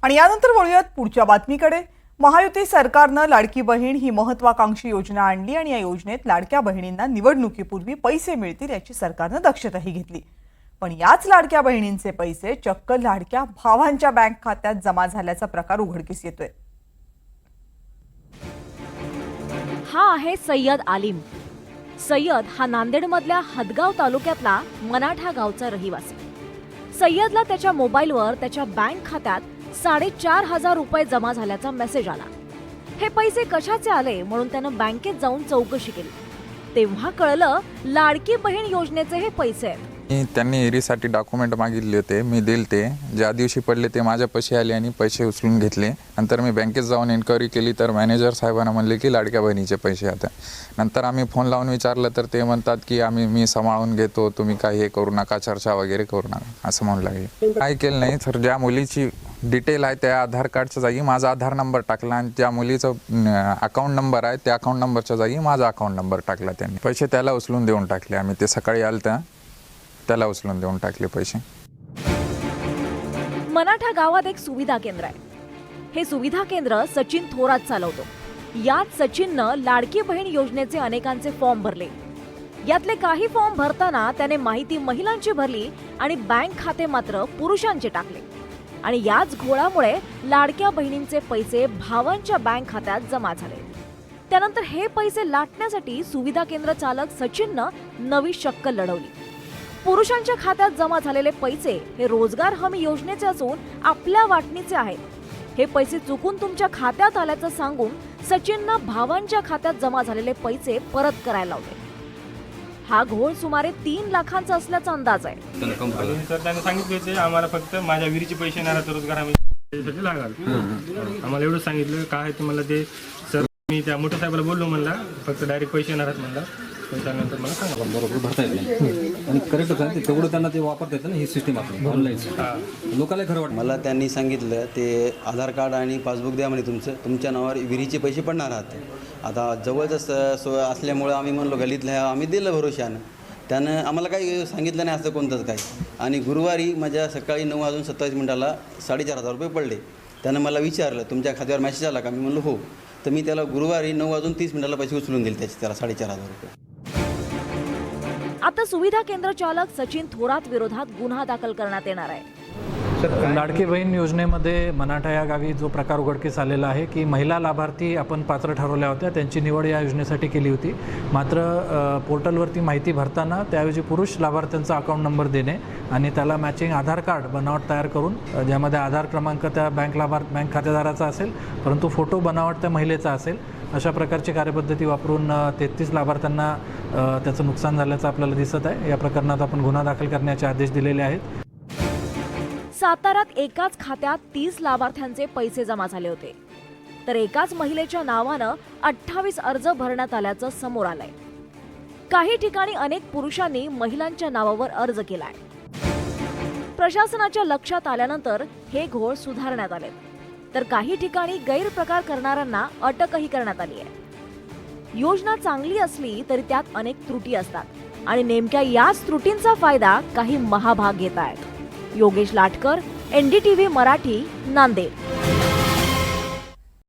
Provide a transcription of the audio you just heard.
आणि यानंतर वळूयात पुढच्या बातमीकडे। महायुती सरकारनं लाडकी बहीण ही महत्त्वाकांक्षी योजना आणली आणि या योजनेत लाडक्या बहिणींना निवडणुकीपूर्वी पैसे मिळतील याची सरकारनं दक्षताही घेतली। पण याच लाडक्या बहिणींचे पैसे चक्क लाडक्या भावांच्या बँक खात्यात जमा झाल्याचा प्रकार उघडकीस येतोय। हा आहे सय्यद आलिम। सय्यद हा नांदेडमधल्या हदगाव तालुक्यातला मनाठा गावचा रहिवासी। सय्यदला त्याच्या मोबाईलवर त्याच्या बँक खात्यात 4,500 रुपये जमा झाल्याचा मेसेज आला। हे पैसे कशाचे आले म्हणून त्यानं बँकेत जाऊन चौकशी केली, तेव्हा कळलं लाडकी बहीण योजनेचे हे पैसे आहेत। त्यांनी एरीसाठी डॉक्युमेंट मागितले होते, मी दिले। ज्या दिवशी पडले ते माझ्या पैसे आले आणि पैसे उचलून घेतले। नंतर मी बँकेत जाऊन इन्क्वायरी केली तर मॅनेजर साहेबांना म्हणले की लाडक्या बहिणीचे पैसे आता। नंतर आम्ही फोन लावून विचारलं तर ते म्हणतात की मी सांभाळून घेतो, तुम्ही काही हे करू नका, चर्चा वगैरे करू नका असं म्हणू लागले। काय केलं नाही सर, ज्या मुलीची डिटेल आहे त्या आधार कार्डच्या जागी माझा आधार नंबर टाकला आणि त्या मुलीचा अकाउंट नंबर आहे त्या अकाउंट नंबरच्या जागी माझा अकाउंट नंबर टाकला। त्यांनी पैसे त्याला उचलून देऊन टाकले। आम्ही ते सकाळी आलं त्याला उचलून देऊन टाकले पैसे। मनाठा गावात एक सुविधा केंद्र आहे। हे सुविधा केंद्र सचिन थोरात चालवतो। यात सचिननं लाडकी बहीण योजनेचे अनेकांचे फॉर्म भरले। यातले काही फॉर्म भरताना त्याने माहिती महिलांची भरली आणि बँक खाते मात्र पुरुषांचे टाकले आणि याच घोळामुळे लाडक्या बहिणींचे पैसे भावांच्या बँक खात्यात जमा झाले। त्यानंतर हे पैसे लाटण्यासाठी सुविधा केंद्र चालक सचिननं नवी शक्कल लढवली। पुरुषांच्या खात्यात जमा झालेले पैसे हे रोजगार हमी योजनेचे असून आपल्या वाटणीचे आहेत। हे पैसे चुकून तुमच्या खात्यात आल्याचं सांगून सचिननं भावांच्या खात्यात जमा झालेले पैसे परत करायला लावले। हा घोळ सुमारे 3 लाखांचा असल्याचा अंदाज आहे। तर त्यांनी सांगितले आम्हाला फक्त माझ्या विहिरीचे पैसे येणार तर रोजगार हमी लागाल। आम्हाला एवढं सांगितलं काय ते मला ते सर मी त्या मोठ्या साहेबाला बोललो, म्हणला फक्त डायरेक्ट पैसे येणार आहेत म्हणला। त्यानंतर मला सांगा बरोबर भरता येत नाही आणि करेक्टच आहे तेवढं त्यांना ते वापरता येतं ना ही सिस्टीम आपली ऑनलाईन। लोकांना खरं वाटतं मला त्यांनी सांगितलं ते आधार कार्ड आणि पासबुक द्या म्हणे तुमच्या नावावर विहिरीचे पैसे पडणार आहात। आता जवळच सोय असल्यामुळं आम्ही म्हणलो गल्लीतल्या आम्ही दिलं भरोशानं। त्यानं आम्हाला काही सांगितलं नाही असं कोणतंच काही। आणि गुरुवारी माझ्या सकाळी 9:27 4,500 रुपये पडले। त्यानं मला विचारलं तुमच्या खात्यावर मेसेज आला का? मी म्हणलो हो। तर मी त्याला गुरुवारी 9:30 पैसे उचलून दिले त्याचे त्याला 4,500 रुपये। आता सुविधा केंद्र चालक सचिन थोरात विरोधात गुन्हा दाखल करण्यात येणार आहे। लाडकी बहीण योजनेमध्ये मनाठा या गावी जो प्रकार उघडकीस आलेला आहे की महिला लाभार्थी आपण पात्र ठरवल्या होत्या, त्यांची निवड या योजनेसाठी केली होती। मात्र पोर्टलवरती माहिती भरताना त्याऐवजी पुरुष लाभार्थ्यांचा अकाउंट नंबर देणे आणि त्याला मॅचिंग आधार कार्ड बनावट तयार करून ज्यामध्ये आधार क्रमांक त्या बँक खातेदाराचा असेल परंतु फोटो बनावट त्या महिलेचा असेल, अशा प्रकारची कार्यपद्धती वापरून 33 लाभार्थ्यांना त्याचं नुकसान झाल्याचं आपल्याला दिसत आहे। या प्रकरणात आपण गुन्हा दाखल करण्याचे आदेश दिलेले आहेत। साताऱ्यात एकाच खात्यात 30 लाभार्थ्यांचे पैसे जमा झाले होते, तर एकाच महिलेच्या नावानं 28 अर्ज भरण्यात आल्याचं समोर आलंय। काही ठिकाणी अनेक पुरुषांनी महिलांच्या नावावर अर्ज केलाय। प्रशासनाच्या लक्षात आल्यानंतर हे घोळ सुधारण्यात आले, तर काही ठिकाणी गैरप्रकार करणाऱ्यांना अटकही करण्यात आली आहे। योजना चांगली असली तरी त्यात अनेक त्रुटी असतात आणि नेमक्या याच त्रुटींचा फायदा काही महाभाग घेत आहेत। योगेश लाटकर, NDTV मराठी, नांदेड।